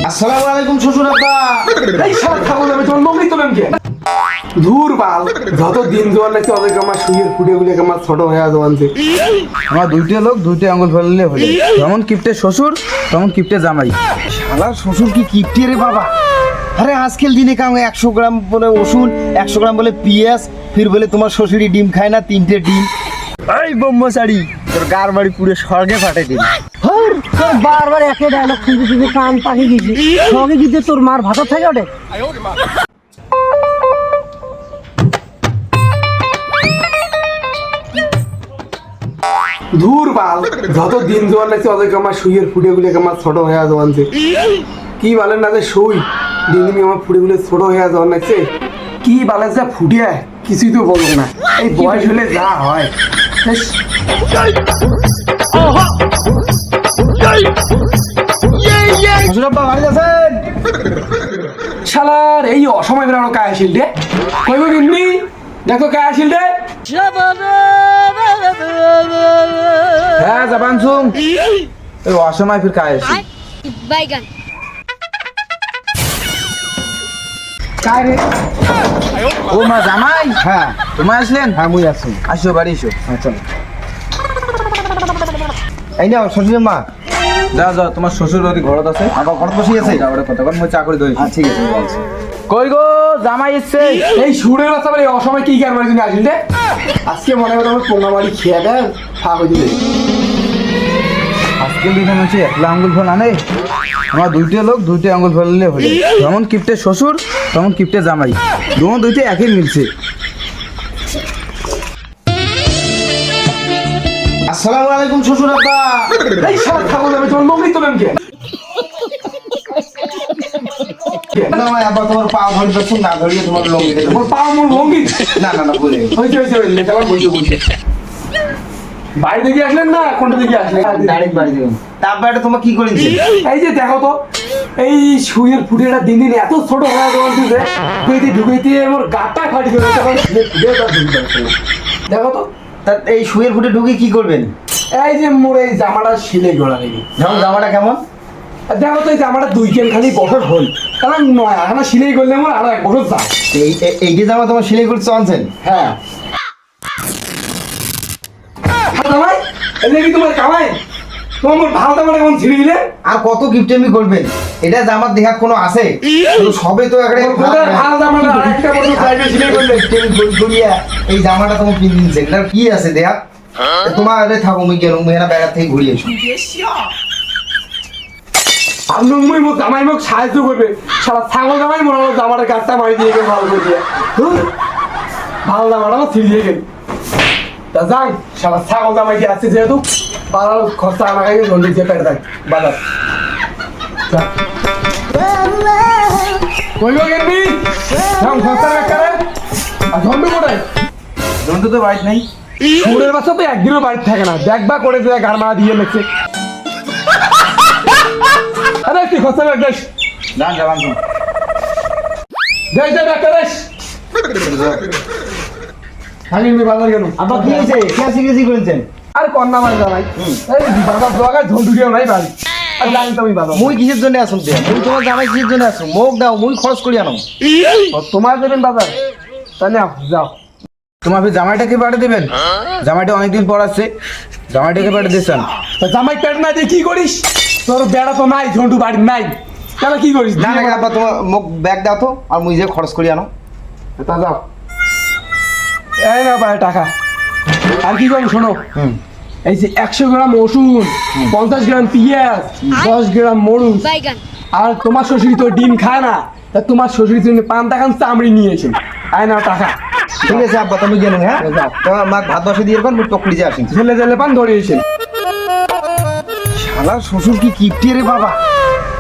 আসসালামু আলাইকুম শ্বশুর আব্বা। এই শালা খাবো আমি তোমার মগরি তোলেন কে ধুর বাল যত দিন জোয়ান লাগছে ওদেরকে আমার শুয়ের ফুটে গুলো আমার ছোট হয়ে জোয়ানছে। আমার দুইটা লোক দুইটা আঙ্গুল ফেললে হলে যেমন কিপ্টে শ্বশুর তেমন কিপ্টে জামাই। শালা শ্বশুর কি কিপটে রে বাবা। আরে আজকাল দিনে কাম 100 গ্রাম বলে ওষুধ, 100 গ্রাম বলে পিঁয়াজ, ফির বলে তোমার শ্বশুরি ডিম খায় না 3টে ডিম। এই ব্রহ্মচারী তোর গার বাড়ি পুরো স্বর্গে ফাটে দিন। তোর বারবার একে ডায়লগ শুনতে কান পাখি গেছি সঙ্গে গিয়ে তোর মার ভাতা থাকে ওঠে। ধুর বাল যত দিন জোয়ান লাগছে ওদেরকে আমার শুয়ের ফুটে গুলো আমার ছোট হয়ে জোয়ানছে। কি বলেন না যে শুই দিন দিন আমার ফুটে গুলো ছোট হয়ে জোয়ান লাগছে। কি বলে যে ফুটিয়া কিছুই তো বলবো না, এই বয়স হলে যা হয়। শ্বশুর আব্বা বাড়ি আছেন? শালার এই অসময় বেরোনো কায় আসিল রে কইব কিনবি দেখো কায় আসিল রে। হ্যাঁ জাপান সুং এই অসময় ফির কায় আসি বাইগান কায় রে ও মা জামাই। হ্যাঁ তোমায় আসলেন? হ্যাঁ মুই আছি। আসো বাড়ি এসো। চলো এই নাও শ্বশুর মা। যাও যাও তোমার শ্বশুর ওই ঘরত আছে। আবার ঘর বসে আছে। যাও ওটা কথা মই চাকরি ধরি। ঠিক আছে বলছি। কই গো জামাই এসছে? এই সুরের বাচ্চা বলে অসময় কি কার মারি আসিল রে। আজকে মনে হয় তোমার পোঙা মারি খেয়ে দেয় ফাঁক হয়ে দিলে। আজকে দিনে হচ্ছে একলা আঙ্গুল ফেল আনে। আমার দুইটা লোক দুইটা আঙ্গুল ফেললে হলে যেমন কিপ্টে শ্বশুর তেমন কিপ্টে জামাই, দুটো দুইটা একই মিলছে। আসসালামু আলাইকুম শ্বশুর আব্বা। এই শালা খাবো আমি তোমার মগরি তোলেন কে না ভাই আব্বা তোমার পা ধরে দর্শন না ধরিয়ে তোমার লঙ্গি দেবো। মোর পাও মোর লঙ্গি না না না বলে হয়েছে হয়েছে লেখা বলছে বলছে বাইরে দিকে আসলেন না কোনটা দিকে আসলেন? ডাইরেক্ট বাড়ি দেবেন। তারপর এটা তোমার কি করেছে? এই যে দেখো তো এই শুয়ের ফুটেটা দিন দিন এত ছোট হয়ে যাচ্ছে ঢুকাইতে ঢুকাইতে আমার গাটা ফাটি করে তখন দেখো তো তা এই শুয়ের ফুটে ঢুকে কি করবেন? এই যে মোর এই জামাটা সিলাই করা নাকি যেমন জামাটা কেমন? দেখো তো এই জামাটা 2 কেন খালি বছর হল কারণ নয় এখন সিলাই করলে আমার আরো 1 বছর যায়। এই যে জামা তোমার সেলাই করতে আনছেন? হ্যাঁ কামাই এটা কি তোমার কামাই? তোমার মোর ভালো জামাটা কেমন ছিঁড়ে দিলে? আর কত গিফটেমি করবেন? এটা জামার দেখা কোনো আছে? সবে তো একটা ভালো জামাটা একটা বছর চাইবে সিলাই করলে এই জামাটা তোমার কিনে দিচ্ছে, এটা কি আছে দেখা? তোমার আরে থাকো মুই গেলাম মেয়েরা বেড়ার থেকে ঘুরিয়ে এসো। আপনি মুই মোর জামাই মোক সাহায্য করবে সারা ছাগল জামাই মোর আমার জামাটা গাছটা মারি দিয়ে গেল ভালো করে দিয়ে ভালো জামাটা আমার ছিঁড়ে দিয়ে গেল। তা যাই সারা ছাগল জামাই দিয়ে আসছে যেহেতু বাজার খরচা আমাকে জলদি দিয়ে পেটে থাক বাজার কইব কিনবি দাম খরচা রাখারে আর ঝন্ডু কোটায় জন্তু তো বাড়িতে নাই। সুরের বাচ্চা তো একদিনও বাড়িতে থাকে না দেখবা করে দিয়ে গার মারা দিয়ে লেগছে। আরে কি খরচা রাখিস যান জাপান সুং। দেখ দেখ একটা দেখ খালি আমি বাজার গেল আব্বা কি হয়েছে? কেসি কেসি করেছেন? আর কন্যা মানে জানাই এই বাজার দোকান ঝন্ডু দিও নাই বাড়ি আর জানি তুমি বাজার মুই কিসের জন্য আসুন দিয়া? মুই তোমার জামাই কিসের জন্য আসুন? মোক দাও মুই খরচ করি আনো। তোমার দেবেন বাজার তাই না যাও। তোমার ফির জামাইটাকে পাঠিয়ে দেবেন? জামাইটা অনেকদিন পর আসছে, জামাইটাকে পাঠিয়ে দিয়েছেন। তা জামাই পেট না দিয়ে কি করিস? তোর বেড়া তো নাই ঝন্ডু বাড়ি নাই তাহলে কি করিস? না না আব্বা তোমার মোক ব্যাগ দাও তো আর মুই যে খরচ করি আনো। তা যাও এই না ভাই টাকা আর কি করবো শোনো এই যে 100 গ্রাম রসুন 50 গ্রাম পেঁয়াজ 10 গ্রাম মরুচ বাইগান আর তোমার শ্বশুরি তো ডিম খায় না তা তোমার শ্বশুরি তুমি পান্তা খান চামড়ি নিয়েছেন আয় না টাকা ঠিক আছে আব্বা তুমি গেলেন। হ্যাঁ যাও। তোমার মা ভাত বসে দিয়ে মুই টকরি যে আসেন। ছেলে ছেলে পান ধরিয়েছেন। শালা শ্বশুর কি কিপটে রে বাবা।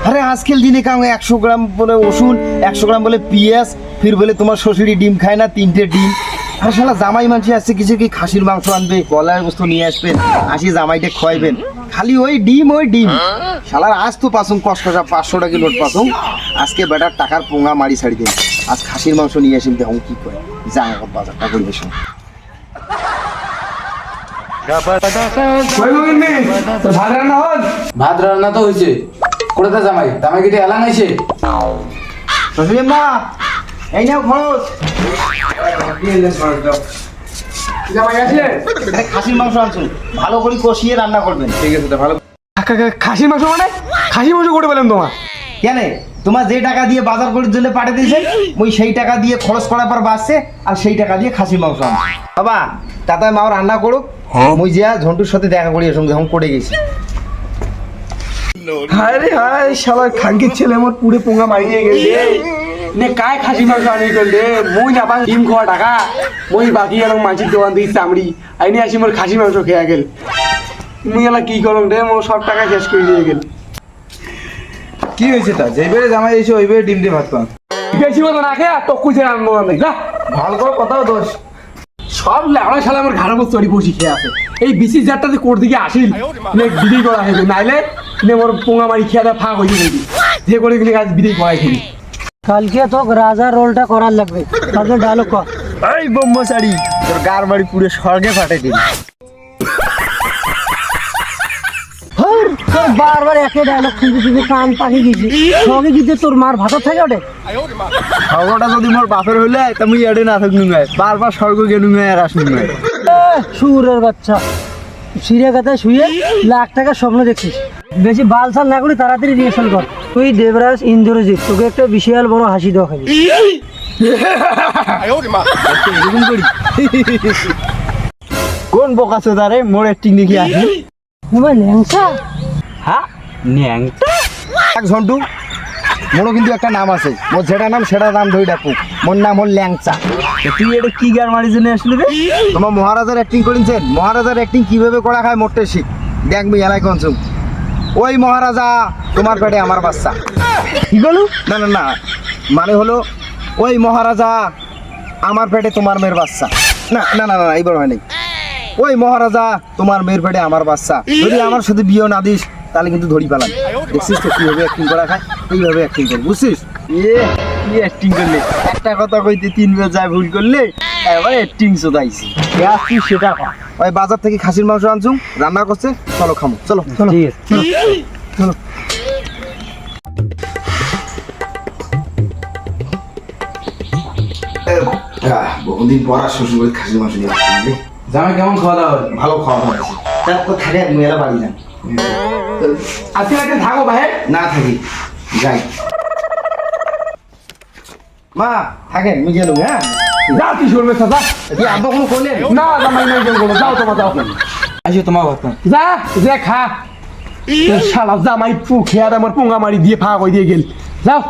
আরে আজকাল দিনে কাম 100 গ্রাম বলে ওষুধ, 100 গ্রাম বলে পিঁয়াজ, ফির বলে তোমার শ্বশুরি ডিম খায় না 3টে ডিম। আর শালা জামাই মানছি আসছে কিছু কি খাসির মাংস আনবে, কলার বস্তু নিয়ে আসবেন, আসি জামাইটা খাওয়াইবেন, খালি ওই ডিম ওই ডিম। শালার আজ তো পাসুম কষ্টটা 500 টাকা নোট পাসুম, আজকে বেটার টাকার পোঙা মারি ছাড়ি দেন। আজ খাসির মাংস নিয়ে আসেন দেখুন কি করে যায় বাজারটা করে এসো। ভাত রান্না হল? ভাত রান্না তো হয়েছে। কোথায় জামাই জামাই কিটে এলাং আইছে শ্বশুরি মা এই নাও খরচ। জামাই আছে এখানে খাসির মাংস আনছো, ভালো করে কষিয়ে রান্না করবেন। ঠিক আছে তো ভালো খাসির মাংস মানে খাসি মাংস করে পেলাম তোমার কেন তোমার যে টাকা দিয়ে বাজার করার জন্য পাঠিয়ে দিয়েছে ওই সেই টাকা দিয়ে খরচ করার পর বাঁচছে, আর সেই টাকা দিয়ে খাসির মাংস আনছে। বাবা তাতে মা রান্না করুক, মুই যা ঝন্টুর সাথে দেখা করি সঙ্গে যখন করে গেছি। হায় রে হায় শালা খাঙ্কির ছেলে আমার পুরে পোঙা মারিয়ে গেছে নে কায় খাসি মাংস আনি করলে মুই না পান ডিম খাওয়া টাকা মুই বাকি এরকম মাছের দোকান দিয়ে চামড়ি আইনি আসি মোর খাসি মাংস খেয়ে গেল মুই এলা কি করম রে মোর সব টাকা শেষ করে দিয়ে গেল কি হয়েছে তা যেইবারে জামাই এসে ওইবারে ডিম দিয়ে ভাত পান বেশি মতো না খেয়ে তো কুচে রান্না দেখ যা ভালো করে কথাও দোষ সব লেবড়া শালা আমার ঘাড়ের উপর চড়ি বসি খেয়ে আছে এই বিসি জারটা যে কোর দিকে আসিল নে বিড়ি করা হইবে নাইলে নে মোর পোঙা মারি খেয়ে দেওয়া ফাঁক হয়ে যাবে যে করে গেলে আজ বিড়ি করাই খেলি কালকে তো রাজার রোলটা করার লাগবে, তাদের ডায়লগ কর। এই ব্রহ্মচারী তোর গার বাড়ি পুরো স্বর্গে ফাটাই দিবি। তোর বারবার একই ডায়লগ শুনতে শুনতে কান পাখি গেছি, সঙ্গে গিয়ে তোর মার ভাতর থাকে ওঠে। খবরটা যদি মোর বাপের হইলে তা মুই এডে না থাক নুঙ্গায়, বারবার স্বর্গ গে নুঙ্গায় আর আস নুঙ্গায়। সুরের বাচ্চা সিরে কাতায় শুয়ে লাখ টাকার স্বপ্ন দেখছিস, বেশি বালসাল না করে তাড়াতাড়ি রিহার্সাল কর। তুই দেবরাজ ইন্দ্রজিৎ, তোকে একটা বিশাল বড় হাসি দেওয়া খাবি। এরকম করি কোন বোকাছো তারে মোর একটি দেখি আসি। তোমার ল্যাংসা হ্যাঁ ন্যাংটা এক ঝন্টু মোরও কিন্তু একটা নাম আছে, মোর যেটা নাম সেটা নাম ধরে ডাকু, মোর নাম হল ল্যাংচা। তুই এটা কি গার মারি জন্য আসলে রে? তোমার মহারাজার অ্যাক্টিং করেছেন, মহারাজার অ্যাক্টিং কিভাবে করা খায় মোটে শিখ দেখবি এলাই কনসুম। ওই মহারাজা তোমার পেটে আমার বাচ্চা। কি বলো? না না না মানে হলো ওই মহারাজা আমার পেটে তোমার মেয়ের বাচ্চা। না না না না এইবার হয় নাই। ওই মহারাজা তোমার মেয়ের পেটে আমার বাচ্চা, যদি আমার সাথে বিয়ে না দিস তাহলে কিন্তু ধরি পেলাম। দেখছিস তো কিভাবে অ্যাক্টিং করা খায়, এইভাবে অ্যাক্টিং কর বুঝছিস? কি অ্যাক্টিং করলে একটা কথা কইতে তিনবার যায় ভুল করলে এবার অ্যাক্টিং চোদাইছি। তুই সেটা কর। ওই বাজার থেকে খাসির মাংস আনছুম রান্না করছে, চলো খামো চলো চলো। ঠিক আছে চলো। বহুদিন পর আর শ্বশুর বাড়ি খাসির মাংস নিয়ে আসছি। জামাই কেমন খাওয়া দাওয়া হলো? ভালো খাওয়া দাওয়া আছে, তারপর থাকে এক মেয়েরা বাড়ি যান। আজকে একটা থাকো ভাই না থাকি যাই মা থাকেন আমি গেলুম। হ্যাঁ যা তুই শুনবে চাচা কি আব্বা কোনো করলেন? না জামাই নাই কেউ করবো যাও তোমার যাও আসি তোমার ভাত পান যা যে খা তোর শালা জামাই খেয়ে আমার পোঙা মারি দিয়ে ফাঁক হয়ে দিয়ে গেল যাও